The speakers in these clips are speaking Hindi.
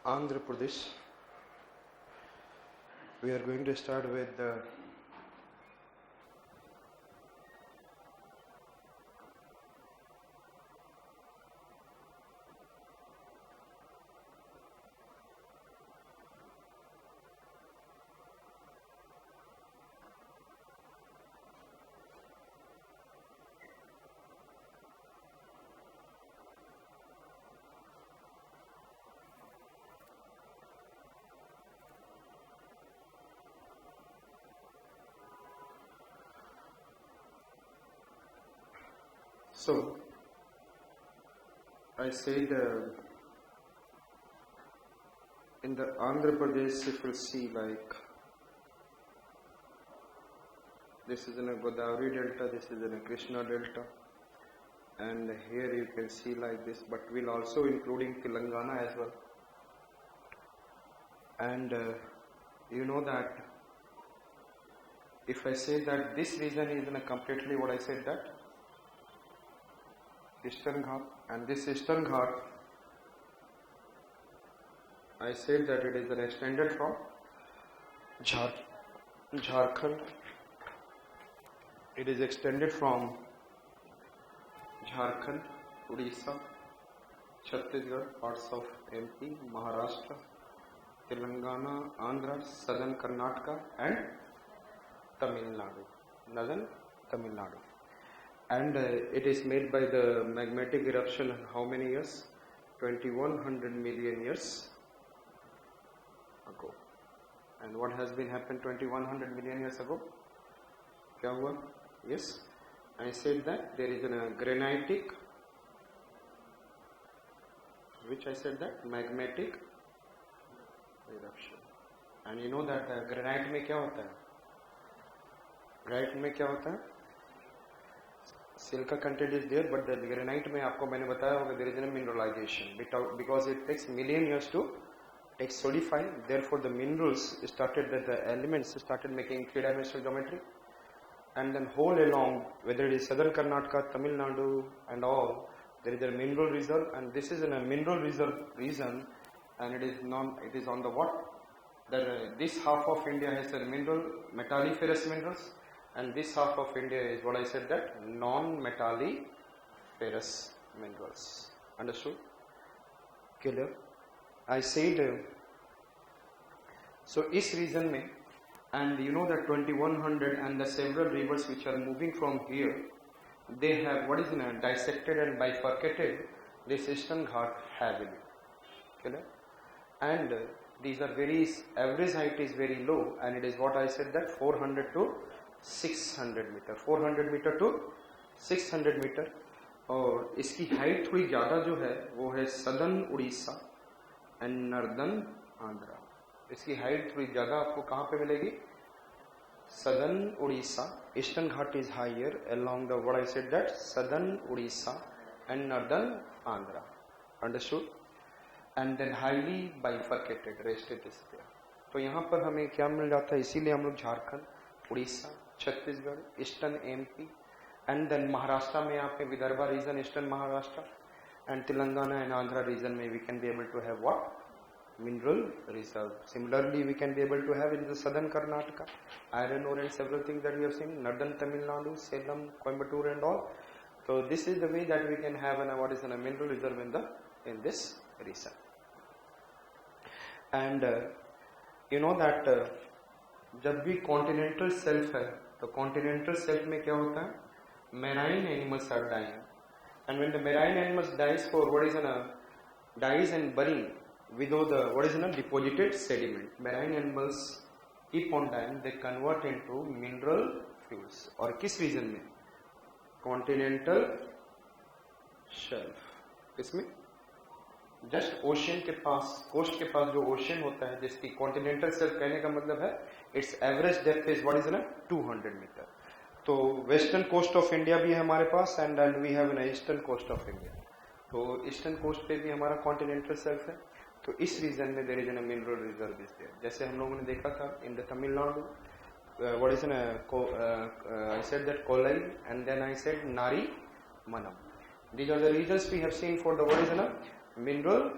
Andhra Pradesh. We are going to start with the So I said in the Andhra Pradesh, if you see, like, this is in a Godavari Delta, this is in a Krishna Delta, and here you can see like this, but we'll also including Telangana as well. And you know that if I say that this region is in a completely what I said that Eastern Ghat, and this Eastern Ghat, I said that it is an extended from Jharkhand. It is extended from Jharkhand, Odisha, Chhattisgarh, parts of MP, Maharashtra, Telangana, Andhra, Southern Karnataka, and Tamil Nadu, Northern Tamil Nadu. And it is made by the magmatic eruption in how many years? 2100 million years ago. And what has been happened 2100 million years ago? Kya hua? Yes, I said that there is a granitic, which I said that magmatic eruption. And you know that granite में क्या होता है? Granite में क्या होता है? Silica content is there, but the granite में आपको मैंने बताया होगा there is a mineralization because it takes million years to take solidify. Therefore, the minerals started, that the elements started making three-dimensional geometry, and then whole along, whether it is Southern Karnataka, Tamil Nadu, and all, there is a mineral reserve, and this is in a mineral reserve region, and it is on the what? This half of India has a mineral, metalliferous minerals. And this half of India is what I said that non-metalliferous minerals. Understood? Clear? I said so इस region में, and you know that 2100 and the several rivers which are moving from here, they have what is dissected and bifurcated this Eastern Ghat heavily. Clear? And these are very, average height is very low, and it is what I said that 400 to 600 metre, 400 metre to 600 metre, और इसकी हाइट थोड़ी ज़्यादा जो है वो है southern Orissa and northern Andhra. इसकी हाइट थोड़ी ज़्यादा आपको कहाँ पे मिलेगी? Southern Orissa. Eastern Ghat is higher along the what I said that southern Orissa and northern Andhra. Understood? And then highly bifurcated rest it is there. तो यहाँ पर हमें क्या मिल जाता है? इसीलिए हम लोग Jharkhand, Orissa, Chhattisgarh, eastern MP, and then Maharashtra में यहाँ पे Vidarbha region, eastern Maharashtra, and Telangana and Andhra region में we can be able to have what? Mineral reserve. Similarly we can be able to have in the southern Karnataka iron ore and several things that we have seen, northern Tamil Nadu, Salem, Coimbatore and all. So this is the way that we can have what is a mineral reserve in this region. And you know that जब भी कॉन्टिनेंटल सेल्फ है तो कॉन्टिनेंटल सेल्फ में क्या होता है? Marine animals are dying, and when the marine animals dies for what is dies and bearing without the what is deposited sediment, marine animals keep on dying, they convert into mineral fuels. और किस रीजन में? Continental shelf. इसमें जस्ट ओशन के पास, कोस्ट के पास जो ओशन होता है, जिसकी कॉन्टिनेंटल शेल्फ कहने का मतलब है its average depth is what is 200 metre. तो वेस्टर्न कोस्ट ऑफ इंडिया भी है हमारे पास, and we have an eastern coast of India. तो ईस्टर्न कोस्ट पे भी हमारा कॉन्टिनेंटल शेल्फ है. तो इस रीजन में there is an mineral reserve is there. जैसे हम लोगों ने देखा था in the Tamil Nadu, what is I said that कोलाई, एंड देन आई सेड नारी मनम. These are the regions we have seen for the what is mineral,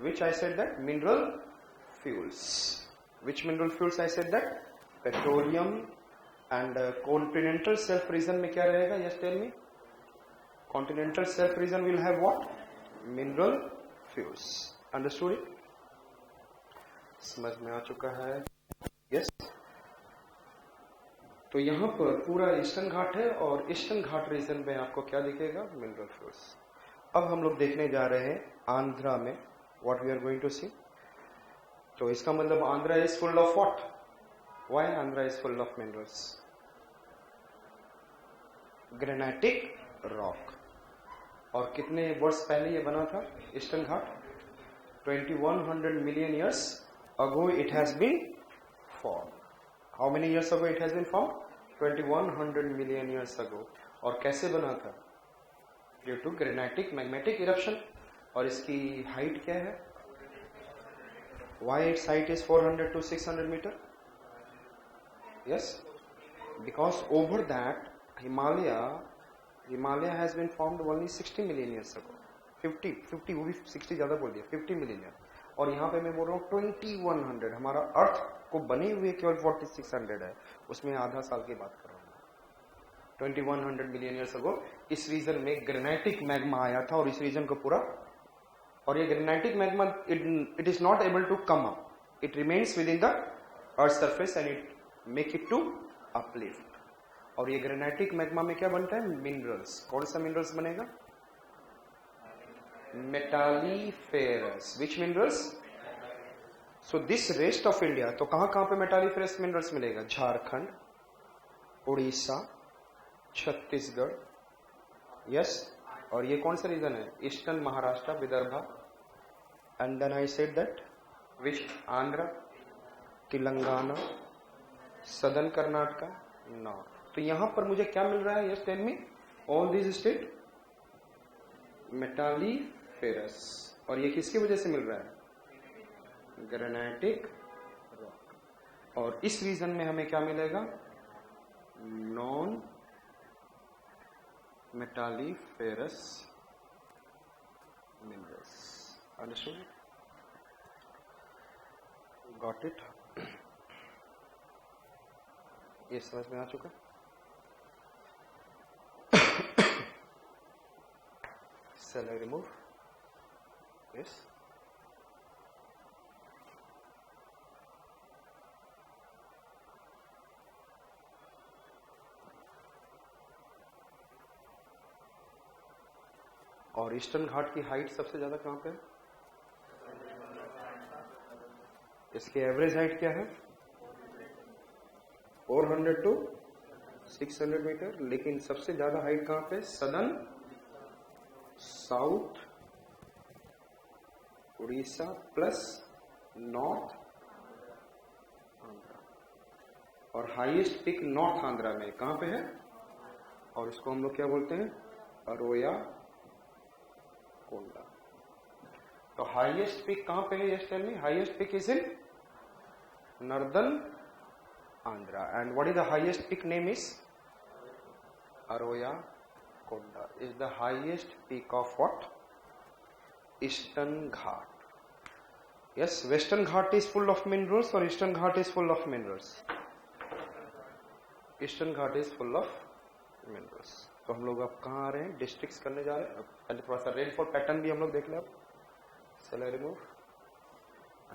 which I said that? Mineral fuels. Which mineral fuels I said that? Petroleum and continental shelf region में क्या रहेगा? Yes, tell me. Continental shelf region will have what? Mineral fuels. Understood it? समझ में आ चुका है? Yes. तो यहाँ पर पूरा ईस्टर्न घाट है और ईस्टर्न घाट रीजन में आपको क्या दिखेगा? Mineral fuels. अब हम लोग देखने जा रहे हैं आंध्रा में. What we are going to see. तो इसका मतलब Andhra is full of what? Why Andhra is full of minerals? Granitic rock. और कितने वर्ष पहले ये बना था eastern Ghat? 2100 million years ago it has been formed. How many years ago it has been formed? 2100 million years ago. और कैसे बना था? Due to granitic magmatic eruption. और इसकी हाइट क्या है? Why its height is 400 to 600 meter? Yes, because over that Himalaya has been formed only 60 million years ago. 50 वो भी 60 ज्यादा बोल दिया. 50 million year. और यहाँ पे मैं बोल रहा हूँ 2100. हमारा अर्थ को बने हुए केवल 4600 है. उसमें आधा साल की बात कर रहा हूँ. 2100 मिलियन ईयर्स अगो इस रीजन में ग्रेनाइटिक मैग्मा आया था और इस रीजन को पूरा. और ये granitic magma it is not able to come up. It remains within the earth surface and it make it to uplift. और ये ग्रेनाइटिक मैग्मा में क्या बनता है? मिनरल्स. कौन सा मिनरल्स बनेगा? Metalliferous. Which minerals? So this rest of India. तो कहां पे मेटालिफेरस मिनरल्स मिलेगा? झारखंड, उड़ीसा, छत्तीसगढ़. यस. और ये कौन सा रीजन है? Eastern Maharashtra, Vidarbha. And then I said that which? Andhra, Telangana, southern Karnataka, north. तो यहां पर मुझे क्या मिल रहा है? Yes tell me. All this state metalliferous. और ये किसकी वजह से मिल रहा है? Granitic rock. और इस रीजन में हमें क्या मिलेगा? Non metalliferous minerals. Understood? Got it? ये समझ में आ चुका? Shall I remove? Yes. और ईस्टर्न घाट की हाइट सबसे ज्यादा कहां पे है? इसकी एवरेज हाइट क्या है? 400 to 600 मीटर. लेकिन सबसे ज्यादा हाइट कहां पे? Southern, south Orissa plus north Andhra. और हाईएस्ट पिक नॉर्थ आंध्रा में कहां पे है? और इसको हम लोग क्या बोलते हैं? अरोया कोंडा. तो हाईएस्ट पिक कहां पे है? Yes tell me. Highest peak is in northern Andhra. And what is the highest peak name is? Aroya Konda is the highest peak of what? Eastern Ghat. Yes, Western Ghat is full of minerals or Eastern Ghat is full of minerals? Eastern Ghat is full of minerals. तो हम लोग अब कहाँ आ रहे हैं? डिस्ट्रिक्ट्स करने जा रहे हैं. पहले थोड़ा सा रेनफॉल पैटर्न भी हम लोग देख लें. अब चलो रिमूव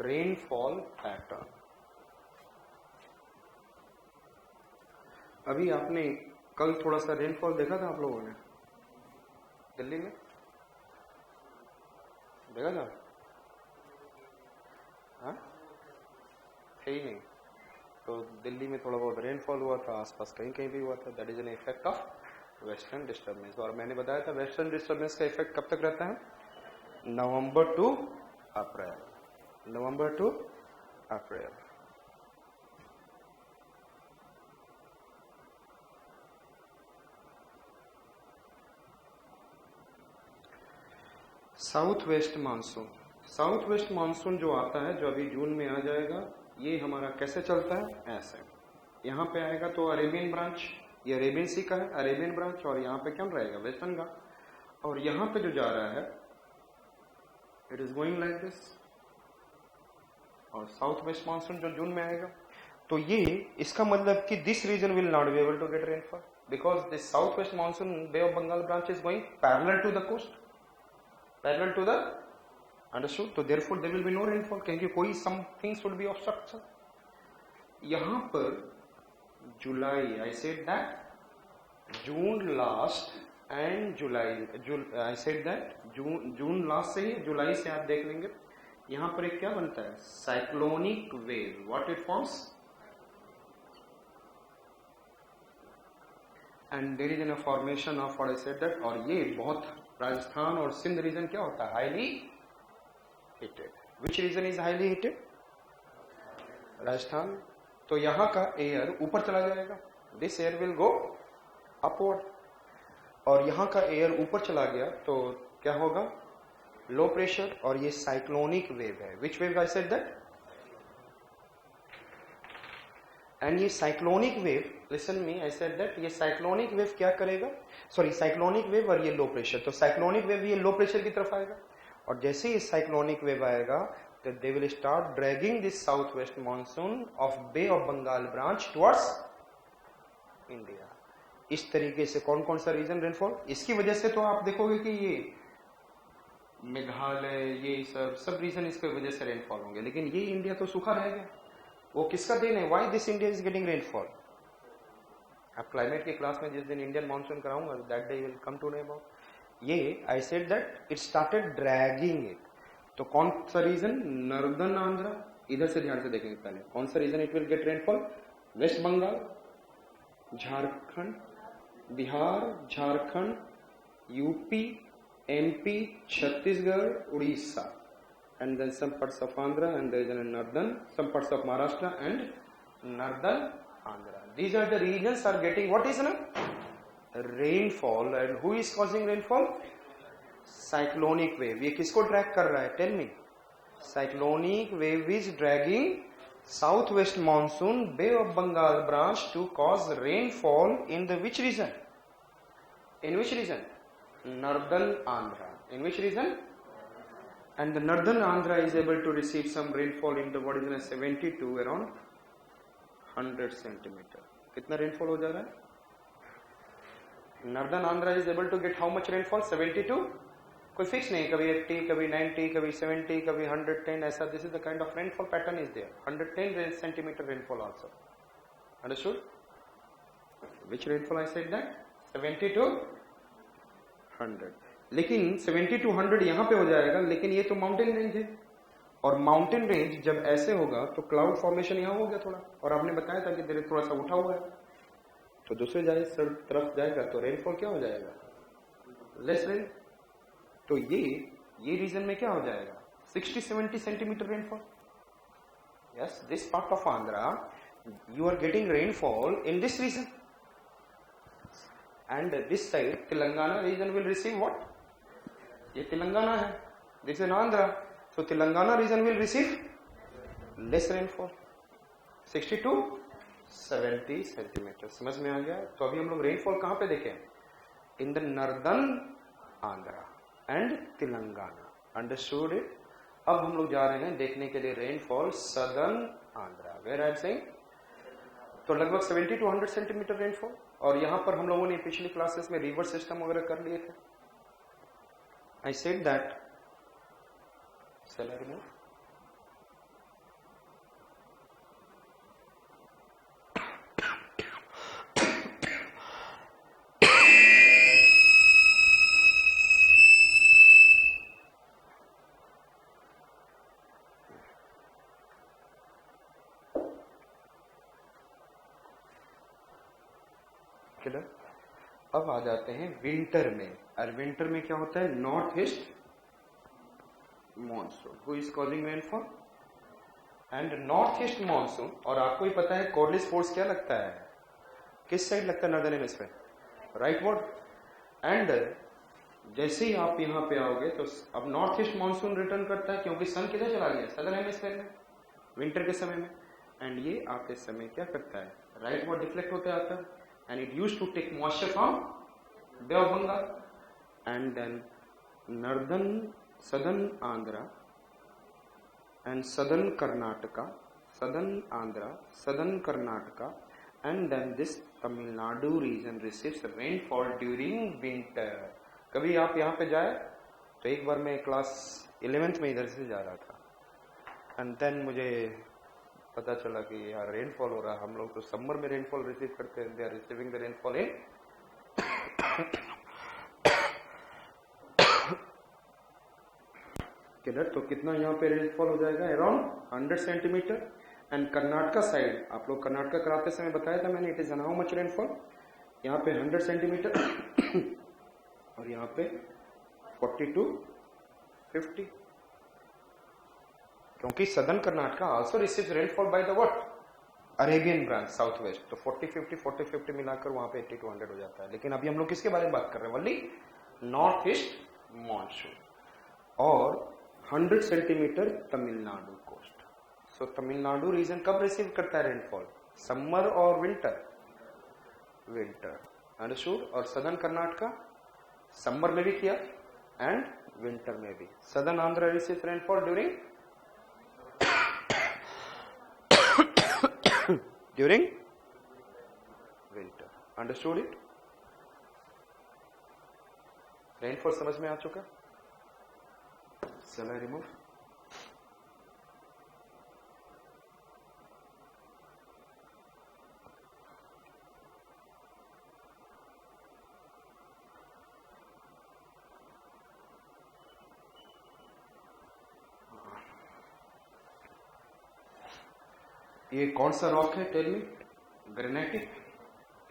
रेनफॉल पैटर्न. अभी आपने कल थोड़ा सा रेनफॉल देखा था आप लोगों ने दिल्ली में? देखा था? हाँ, है ही नहीं. तो दिल्ली में थोड़ा बहुत रेनफॉल हुआ था, आसपास कहीं कहीं भी हुआ था. That is an effect of western disturbance. और मैंने बताया था वेस्टर्न डिस्टर्बेंस का इफेक्ट कब तक रहता है? November to April. November to April. South west monsoon. South west monsoon जो आता है, जो अभी जून में आ जाएगा, ये हमारा कैसे चलता है? ऐसे यहाँ पे आएगा तो अरेबियन ब्रांच, ये अरेबियन सी का है, अरेबियन ब्रांच. और यहाँ पे क्या रहेगा? वेस्टर्न घाट. और यहाँ पे जो जा रहा है it is going like this, और साउथ वेस्ट मानसून जो जून में आएगा, तो ये इसका मतलब कि this region will not be able to get rainfall because this south west monsoon bay of Bengal branch is going parallel to the coast, parallel to the understood, तो therefore there will be no rainfall, क्योंकि कोई समथिंग शुड बी ऑब्स्ट्रक्शन। यहां पर July, I said that June last and July, I said that June last से ही जुलाई से आप देख लेंगे, यहां पर एक क्या बनता है, cyclonic wave, what it forms, and there is an formation of what I said that, और ये बहुत, राजस्थान और सिंध रीजन क्या होता है, highly heated. Which region is highly heated, Rajasthan, तो यहां का एयर ऊपर चला जाएगा, this air will go upward, और यहां का एयर ऊपर चला गया तो क्या होगा, लो प्रेशर, और ये साइक्लोनिक वेव है। Which wave I said that, and ये cyclonic wave, listen me, I said that ये साइक्लोनिक वेव क्या करेगा, सॉरी साइक्लोनिक वेव और ये लो प्रेशर, तो साइक्लोनिक वेव ये लो प्रेशर की तरफ आएगा, और जैसे ही साइक्लोनिक वेव आएगा तो they will start dragging this south west monsoon of bay of Bengal branch towards India. इस तरीके से कौन कौन सा रीजन रेनफॉल, इसकी वजह से तो आप देखोगे कि ये मेघालय, ये सब रीजन इसके वजह से रेनफॉल होंगे, लेकिन ये इंडिया तो सूखा रहेगा, वो किसका देन है, why this India is getting rainfall. आप क्लाइमेट की क्लास में जिस दिन इंडियन मानसून कराऊंगा that day will come to know about, ये I said that it started dragging it, तो कौन सा रीजन, नॉर्दर्न आंध्रा, इधर से ध्यान से देखेंगे पहले, कौन सा region it will get rainfall, west Bengal, Jharkhand, Bihar, Jharkhand, UP, MP, Chhattisgarh, Orissa, and then some parts of Andhra, and there is a northern, some parts of Maharashtra and northern Andhra. These are the regions are getting what is rainfall, and who is causing rainfall, cyclonic wave. ये किसको drag कर रहा है, tell me, cyclonic wave is dragging southwest monsoon Bay of Bengal branch to cause rainfall in the which region, in which region, northern Andhra, in which region, and the northern Andhra is able to receive some rainfall in the what is 70 to around 100 centimeter. कितना rainfall हो जा रहा है, northern Andhra is able to get how much rainfall, 70 to, कोई फिक्स नहीं, कभी 80, कभी 90, कभी 70, कभी 110, ऐसा, this is the kind of rainfall pattern is there, 110 centimeter rainfall also, understood, which rainfall I said that, 70 to 100, लेकिन 70 to 100 यहां पे हो जाएगा, लेकिन ये तो माउंटेन रेंज है, और माउंटेन रेंज जब ऐसे होगा तो क्लाउड फॉर्मेशन यहां हो गया थोड़ा, और आपने बताया था कि धीरे थोड़ा सा उठा हुआ है, तो दूसरे तरफ जाएगा तो रेनफॉल क्या हो जाएगा, लेस रेन, तो ये रीजन में क्या हो जाएगा, 60-70 centimetre rainfall, yes, this part of Andhra you are getting rainfall in this region, and this side Telangana region will receive what, ये तेलंगाना है, this is Andhra, so Telangana region will receive less rainfall, 60 to 70 centimeters, समझ में आ गया। तो अभी हम लोग रेनफॉल कहाँ पे देखें, in the northern Andhra and Telangana, understood it। अब हम लोग जा रहे हैं देखने के लिए rainfall southern Andhra, where I am saying, तो लगभग 70 to 100 सेंटीमीटर रेनफॉल, और यहां पर हम लोगों ने पिछली क्लासेस में रिवर सिस्टम वगैरह कर लिए थे, आई said that, shall I remove? अब आ जाते हैं विंटर में, और विंटर में क्या होता है, north east monsoon, who is causing rainfall, and north east monsoon, और आपको ही पता है कॉर्डलेस फोर्स क्या लगता है, किस साइड लगता है, northern hemisphere, right word, and जैसे ही आप यहाँ पे आओगे तो अब नॉर्थ ईस्ट मॉनसून रिटर्न करता है, क्योंकि सन किधर चला गया, सदर्न हेमिस्फीयर में, विंटर के समय में, एंड ये आते समय क्या करता है, राइट वर्ड डिफ्लेक्ट होते आता है, and it used to take moisture from Bay of Bengal, and then northern southern Andhra and southern Karnataka, southern Andhra, southern Karnataka, and then this Tamil Nadu region receives rainfall during winter. कभी आप यहाँ पे जाए तो एक बार मैं क्लास 11th में इधर से जा रहा था एंड देन मुझे पता चला कि यार रेनफॉल हो रहा है. हम लोग तो समर में रेनफॉल रिसीव करते हैं. They are receiving the rainfall in किधर. तो कितना यहाँ पे रेनफॉल हो जाएगा? Around 100 centimetre. And Karnataka side, आप लोग कर्नाटका कराते समय बताया था मैंने, it is how much rainfall. यहाँ पे 100 सेंटीमीटर और यहाँ पे 40 to 50. क्योंकि southern Karnataka also receives rainfall by the what? Arabian branch south west. तो 40-50 मिलाकर वहां पे 80 to 100 हो जाता है. लेकिन अभी हम लोग किसके बारे में बात कर रहे हैं? Only north east monsoon. और 100 सेंटीमीटर तमिलनाडु कोस्ट. सो तमिलनाडु रीजन कब रिसीव करता है रेनफॉल? समर और विंटर? विंटर. अंडरस्टूड. और सदर्न कर्नाटका समर में भी किया एंड विंटर में भी. Southern Andhra receives rainfall during winter. Understood it? Rainfall समझ में आ चुका? Shall I remove? ये कौन सा रॉक है? Tell me. Granitic.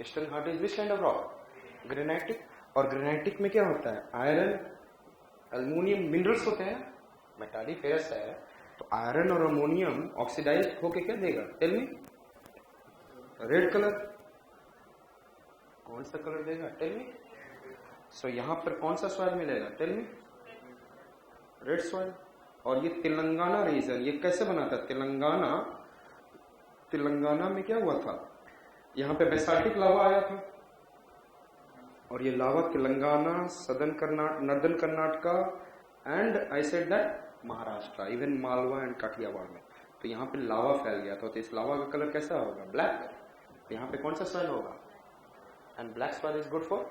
Eastern Ghat is which kind of rock? Granitic. और ग्रेनाइटिक में क्या होता है? आयरन, अल्मोनियम मिनरल्स होते हैं. मेटाली फेरस है. तो आयरन और अमोनियम ऑक्सीडाइज होके क्या देगा? Tell me. Red colour. कौन सा कलर देगा? टेल मी. सो यहां पर कौन सा सॉइल मिलेगा? Tell me. Red soil. और ये तेलंगाना रीजन, ये कैसे बना था? तेलंगाना में क्या हुआ था? यहाँ पे बेसाल्टिक लावा आया था और ये lava Telangana, northern Karnataka and I said that Maharashtra, even Malwa and Kathiawar में. तो यहाँ पे लावा फैल गया था. तो इस लावा का कलर कैसा होगा? ब्लैक. यहाँ पे कौन सा सॉइल होगा? And black soil is good for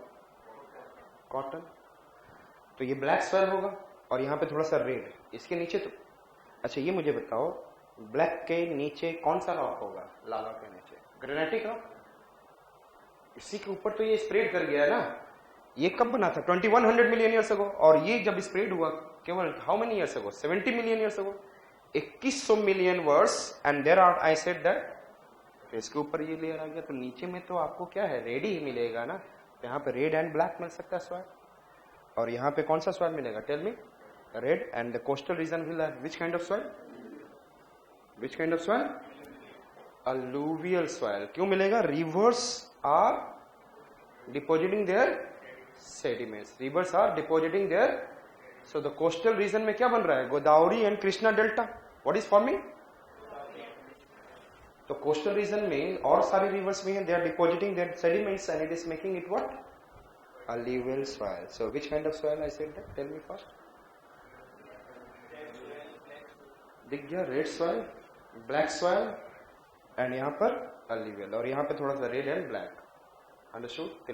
cotton. तो ये ब्लैक सॉइल होगा. और यहाँ पे थोड़ा सा रेड. इसके नीचे तो अच्छा ये मुझे बताओ, ब्लैक के नीचे कौन सा रॉक होगा? लावा के नीचे ग्रेनाइटिक रॉक. इसी के ऊपर तो ये स्प्रेड कर गया है ना. ये कब बना था? 2100 मिलियन ईयर्स अगो. और ये जब स्प्रेड हुआ केवल how many years ago? 70 million years ago. 2100 million वर्ष. And there are I said that इसके ऊपर ये लेयर आ गया. तो नीचे में तो आपको क्या है? रेड ही मिलेगा ना. यहाँ पे रेड एंड ब्लैक मिल सकता है सॉइल. और यहाँ पे कौन सा सॉइल मिलेगा? Tell me. Red. And the coastal region will have which kind of soil? Which kind of soil? Alluvial soil. क्यों मिलेगा? Rivers are depositing their sediments. Rivers are depositing their. So the coastal region में क्या बन रहा है? Godavari and Krishna delta. What is forming? तो coastal region में और सारे rivers में हैं. They are depositing their sediments and it is making it what? Alluvial soil. So which kind of soil I said that? Tell me first. दिख गया? Red soil, black soil and यहाँ पर अल्यूवियल. और यहाँ पे थोड़ा सा रेड एंड ब्लैक. अंडरस्टूड?